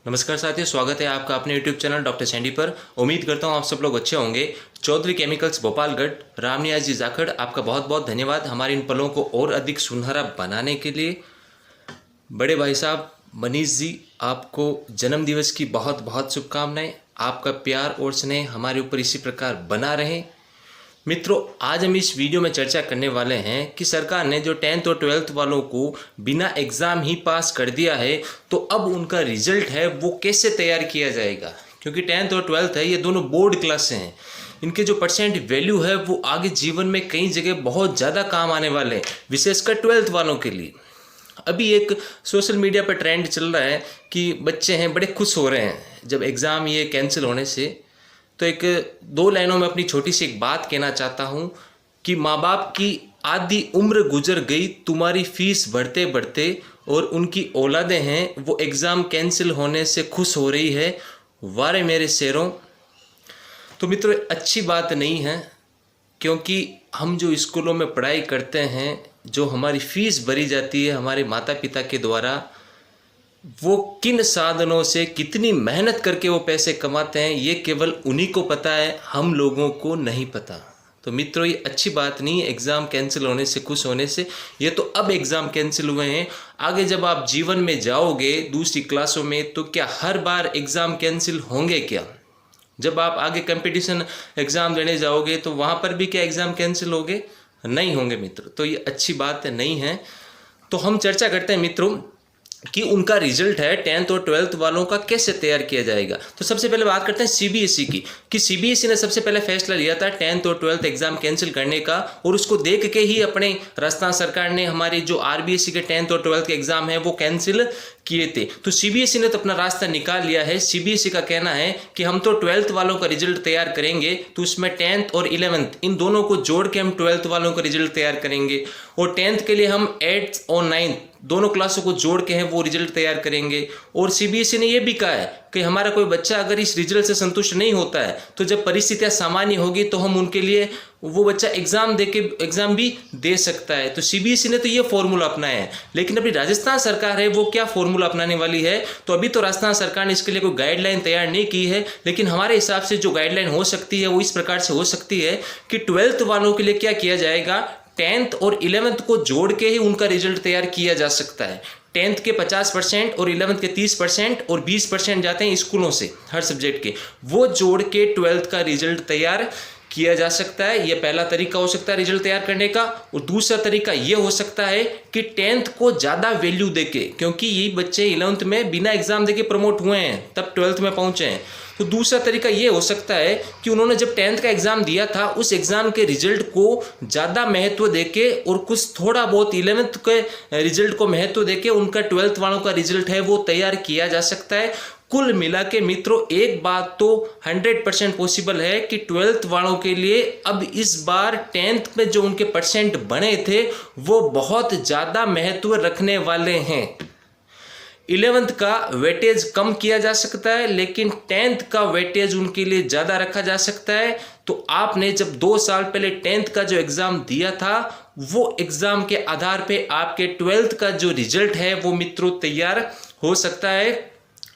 नमस्कार साथियों, स्वागत है आपका अपने यूट्यूब चैनल डॉक्टर सैंडी पर। उम्मीद करता हूं आप सब लोग अच्छे होंगे। चौधरी केमिकल्स भोपालगढ़, रामनियाज जी जाखड़, आपका बहुत बहुत धन्यवाद हमारे इन पलों को और अधिक सुनहरा बनाने के लिए। बड़े भाई साहब मनीष जी, आपको जन्मदिवस की बहुत बहुत शुभकामनाएं। आपका प्यार और स्नेह हमारे ऊपर इसी प्रकार बना रहे। मित्रों, आज हम इस वीडियो में चर्चा करने वाले हैं कि सरकार ने जो 10th और 12th वालों को बिना एग्ज़ाम ही पास कर दिया है, तो अब उनका रिजल्ट है वो कैसे तैयार किया जाएगा। क्योंकि 10th और 12th है, ये दोनों बोर्ड क्लास हैं। इनके जो परसेंट वैल्यू है वो आगे जीवन में कई जगह बहुत ज़्यादा काम आने वाले हैं, विशेषकर 12th वालों के लिए। अभी एक सोशल मीडिया पर ट्रेंड चल रहा है कि बच्चे हैं बड़े खुश हो रहे हैं जब एग्ज़ाम ये कैंसिल होने से। तो एक दो लाइनों में अपनी छोटी सी एक बात कहना चाहता हूँ कि माँ बाप की आधी उम्र गुजर गई तुम्हारी फीस बढ़ते बढ़ते, और उनकी औलादें हैं वो एग्ज़ाम कैंसिल होने से खुश हो रही है। वारे मेरे शेरों। तो मित्रों, अच्छी बात नहीं है, क्योंकि हम जो स्कूलों में पढ़ाई करते हैं, जो हमारी फीस भरी जाती है हमारे माता पिता के द्वारा, वो किन साधनों से कितनी मेहनत करके वो पैसे कमाते हैं, ये केवल उन्हीं को पता है, हम लोगों को नहीं पता। तो मित्रों, ये अच्छी बात नहीं है एग्ज़ाम कैंसिल होने से खुश होने से। ये तो अब एग्ज़ाम कैंसिल हुए हैं, आगे जब आप जीवन में जाओगे दूसरी क्लासों में, तो क्या हर बार एग्ज़ाम कैंसिल होंगे क्या? जब आप आगे कंपटीशन एग्ज़ाम देने जाओगे तो वहाँ पर भी क्या एग्ज़ाम कैंसिल होंगे? नहीं होंगे मित्रों। तो ये अच्छी बात नहीं है। तो हम चर्चा करते हैं मित्रों कि उनका रिजल्ट है 10th और 12th वालों का कैसे तैयार किया जाएगा। तो सबसे पहले बात करते हैं सीबीएसई की, कि सीबीएसई ने सबसे पहले फैसला लिया था 10th और 12th एग्जाम कैंसिल करने का, और उसको देख के ही अपने राजस्थान सरकार ने हमारी जो आरबीएसई के 10th और 12th के एग्जाम है वो कैंसिल किए थे। तो सीबीएसई ने तो अपना रास्ता निकाल लिया है। सीबीएसई का कहना है कि हम तो 12th वालों का रिजल्ट तैयार करेंगे, तो उसमें 10th और 11th इन दोनों को जोड़ के हम 12th वालों का रिजल्ट तैयार करेंगे, और 10th के लिए हम 8th और 9th दोनों क्लासों को जोड़ के हैं वो रिजल्ट तैयार करेंगे। और सीबीएसई ने यह भी कहा है कि हमारा कोई बच्चा अगर इस रिजल्ट से संतुष्ट नहीं होता है, तो जब परिस्थितियां सामान्य होगी तो हम उनके लिए वो बच्चा एग्जाम भी दे सकता है। तो सीबीएसई ने तो ये फॉर्मूला अपनाया है, लेकिन अपनी राजस्थान सरकार है वो क्या फॉर्मूला अपनाने वाली है, तो अभी तो राजस्थान सरकार ने इसके लिए कोई गाइडलाइन तैयार नहीं की है। लेकिन हमारे हिसाब से जो गाइडलाइन हो सकती है वो इस प्रकार से हो सकती है कि 12th वालों के लिए क्या किया जाएगा, 10th और 11th को जोड़ के ही उनका रिजल्ट तैयार किया जा सकता है। 10th के 50% और 11th के 30% और 20% जाते हैं स्कूलों से हर सब्जेक्ट के, वो जोड़ के 12th का रिजल्ट तैयार किया जा सकता है। यह पहला तरीका हो सकता है रिजल्ट तैयार करने का। और दूसरा तरीका यह हो सकता है कि 10th को ज़्यादा वैल्यू देके, क्योंकि ये बच्चे 11th में बिना एग्जाम देके प्रमोट हुए हैं तब 12th में पहुंचे हैं। तो दूसरा तरीका ये हो सकता है कि उन्होंने जब 10th का एग्ज़ाम दिया था उस एग्ज़ाम के रिजल्ट को ज़्यादा महत्व देके, और कुछ थोड़ा बहुत 11th के रिजल्ट को महत्व देके उनका 12th वालों का रिजल्ट है वो तैयार किया जा सकता है। कुल मिला के मित्रों, एक बात तो 100% पॉसिबल है कि 12th वालों के लिए अब इस बार 10th में जो उनके परसेंट बने थे वो बहुत ज़्यादा महत्व रखने वाले हैं। 11th का वेटेज कम किया जा सकता है, लेकिन 10th का वेटेज उनके लिए ज़्यादा रखा जा सकता है। तो आपने जब 2 साल पहले 10th का जो एग्ज़ाम दिया था, वो एग्ज़ाम के आधार पे आपके 12th का जो रिजल्ट है वो मित्रों तैयार हो सकता है।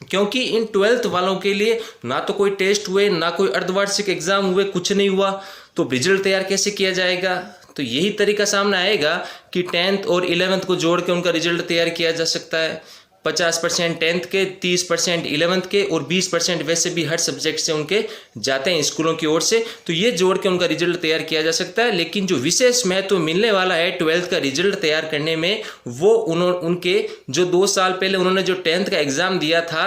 क्योंकि इन 12th वालों के लिए ना तो कोई टेस्ट हुए, ना कोई अर्धवार्षिक एग्ज़ाम हुए, कुछ नहीं हुआ, तो रिजल्ट तैयार कैसे किया जाएगा? तो यही तरीका सामने आएगा कि 10th और 11th को जोड़ के उनका रिजल्ट तैयार किया जा सकता है। 50% 10th के, 30% 11th के, और 20% वैसे भी हर सब्जेक्ट से उनके जाते हैं स्कूलों की ओर से। तो ये जोड़ के उनका रिजल्ट तैयार किया जा सकता है। लेकिन जो विशेष महत्व मिलने वाला है 12th का रिजल्ट तैयार करने में, वो उनके जो 2 साल पहले उन्होंने जो 10th का एग्ज़ाम दिया था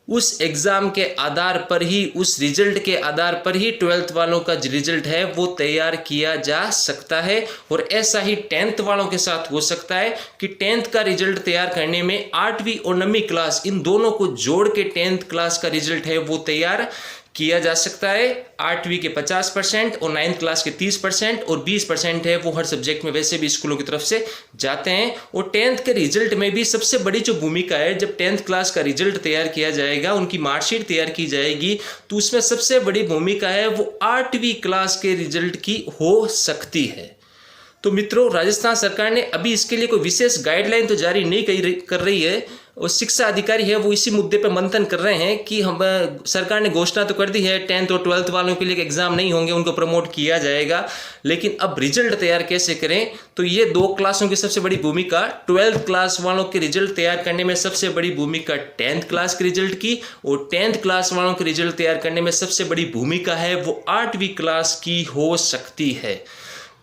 उस एग्ज़ाम के आधार पर ही, उस रिजल्ट के आधार पर ही 12th वालों का जो रिजल्ट है वो तैयार किया जा सकता है। और ऐसा ही 10th वालों के साथ हो सकता है कि 10th का रिजल्ट तैयार करने में 8वीं और 9वीं क्लास इन दोनों को जोड़ के 10th क्लास का रिजल्ट है वो तैयार किया जा सकता है। 8वीं के 50% और 9th क्लास के 30% और 20% है वो हर सब्जेक्ट में वैसे भी स्कूलों की तरफ से जाते हैं। और 10th के रिजल्ट में भी सबसे बड़ी जो भूमिका है, जब 10th क्लास का रिजल्ट तैयार किया जाएगा, उनकी मार्कशीट तैयार की जाएगी, तो उसमें सबसे बड़ी भूमिका है वो 8वीं क्लास के रिजल्ट की हो सकती है। तो मित्रों, राजस्थान सरकार ने अभी इसके लिए कोई विशेष गाइडलाइन तो जारी नहीं कर रही है, शिक्षा अधिकारी है वो इसी मुद्दे पर मंथन कर रहे हैं कि हम सरकार ने घोषणा तो कर दी है 10th और 12th वालों के लिए एग्ज़ाम नहीं होंगे, उनको प्रमोट किया जाएगा, लेकिन अब रिजल्ट तैयार कैसे करें। तो ये 2 क्लासों की सबसे बड़ी भूमिका 12th क्लास वालों के रिजल्ट तैयार करने में सबसे बड़ी भूमिका 10th क्लास के रिजल्ट की, और 10th क्लास वालों के रिजल्ट तैयार करने में सबसे बड़ी भूमिका है वो 8वीं क्लास की हो सकती है,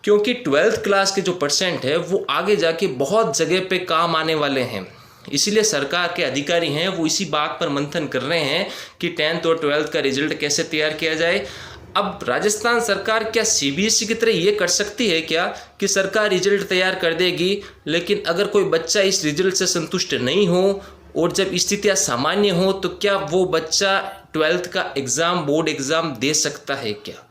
क्योंकि 12th क्लास के जो परसेंट है वो आगे जाके बहुत जगह पे काम आने वाले हैं। इसीलिए सरकार के अधिकारी हैं वो इसी बात पर मंथन कर रहे हैं कि 10th और 12th का रिजल्ट कैसे तैयार किया जाए। अब राजस्थान सरकार क्या सीबीएसई की तरह ये कर सकती है क्या कि सरकार रिजल्ट तैयार कर देगी, लेकिन अगर कोई बच्चा इस रिजल्ट से संतुष्ट नहीं हो और जब स्थितियाँ सामान्य हो तो क्या वो बच्चा 12th का एग्ज़ाम, बोर्ड एग्ज़ाम दे सकता है क्या?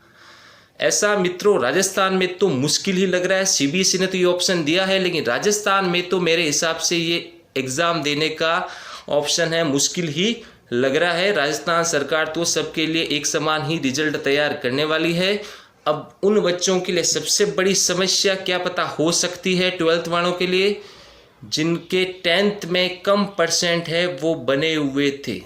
ऐसा मित्रों राजस्थान में तो मुश्किल ही लग रहा है। सीबीएसई ने तो ये ऑप्शन दिया है, लेकिन राजस्थान में तो मेरे हिसाब से ये एग्ज़ाम देने का ऑप्शन है मुश्किल ही लग रहा है। राजस्थान सरकार तो सबके लिए एक समान ही रिजल्ट तैयार करने वाली है। अब उन बच्चों के लिए सबसे बड़ी समस्या क्या पता हो सकती है 12th वालों के लिए, जिनके 10th में कम परसेंट है वो बने हुए थे।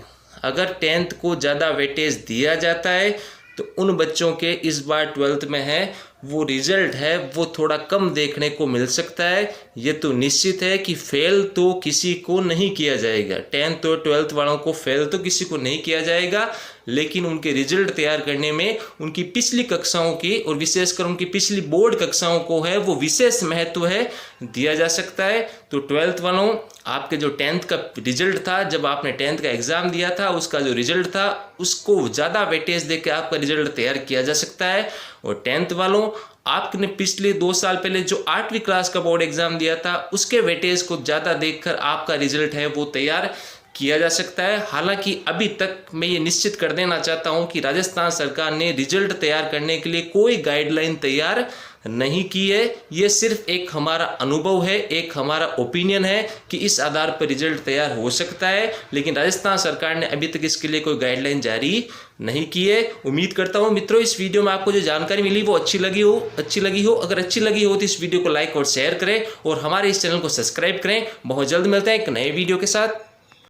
अगर 10th को ज़्यादा वेटेज दिया जाता है तो उन बच्चों के इस बार 12th में है वो रिजल्ट है वो थोड़ा कम देखने को मिल सकता है। ये तो निश्चित है कि फेल तो किसी को नहीं किया जाएगा, 10th और 12th वालों को फेल तो किसी को नहीं किया जाएगा, लेकिन उनके रिजल्ट तैयार करने में उनकी पिछली कक्षाओं की और विशेषकर उनकी पिछली बोर्ड कक्षाओं को है वो विशेष महत्व है दिया जा सकता है। तो 12th वालों, आपके जो 10th का रिजल्ट था, जब आपने 10th का एग्ज़ाम दिया था उसका जो रिजल्ट था उसको ज़्यादा वेटेज दे के आपका रिजल्ट तैयार किया जा सकता है। और 10th वालों, आपने पिछले 2 साल पहले जो 8वीं क्लास का बोर्ड एग्ज़ाम दिया था उसके वेटेज को ज़्यादा देखकर आपका रिजल्ट है वो तैयार किया जा सकता है। हालांकि अभी तक मैं ये निश्चित कर देना चाहता हूं कि राजस्थान सरकार ने रिजल्ट तैयार करने के लिए कोई गाइडलाइन तैयार नहीं की है। ये सिर्फ एक हमारा अनुभव है, एक हमारा ओपिनियन है कि इस आधार पर रिजल्ट तैयार हो सकता है, लेकिन राजस्थान सरकार ने अभी तक इसके लिए कोई गाइडलाइन जारी नहीं की है। उम्मीद करता हूँ मित्रों इस वीडियो में आपको जो जानकारी मिली वो अच्छी लगी हो। अगर अच्छी लगी हो तो इस वीडियो को लाइक और शेयर करें और हमारे इस चैनल को सब्सक्राइब करें। बहुत जल्द मिलते हैं एक नए वीडियो के साथ।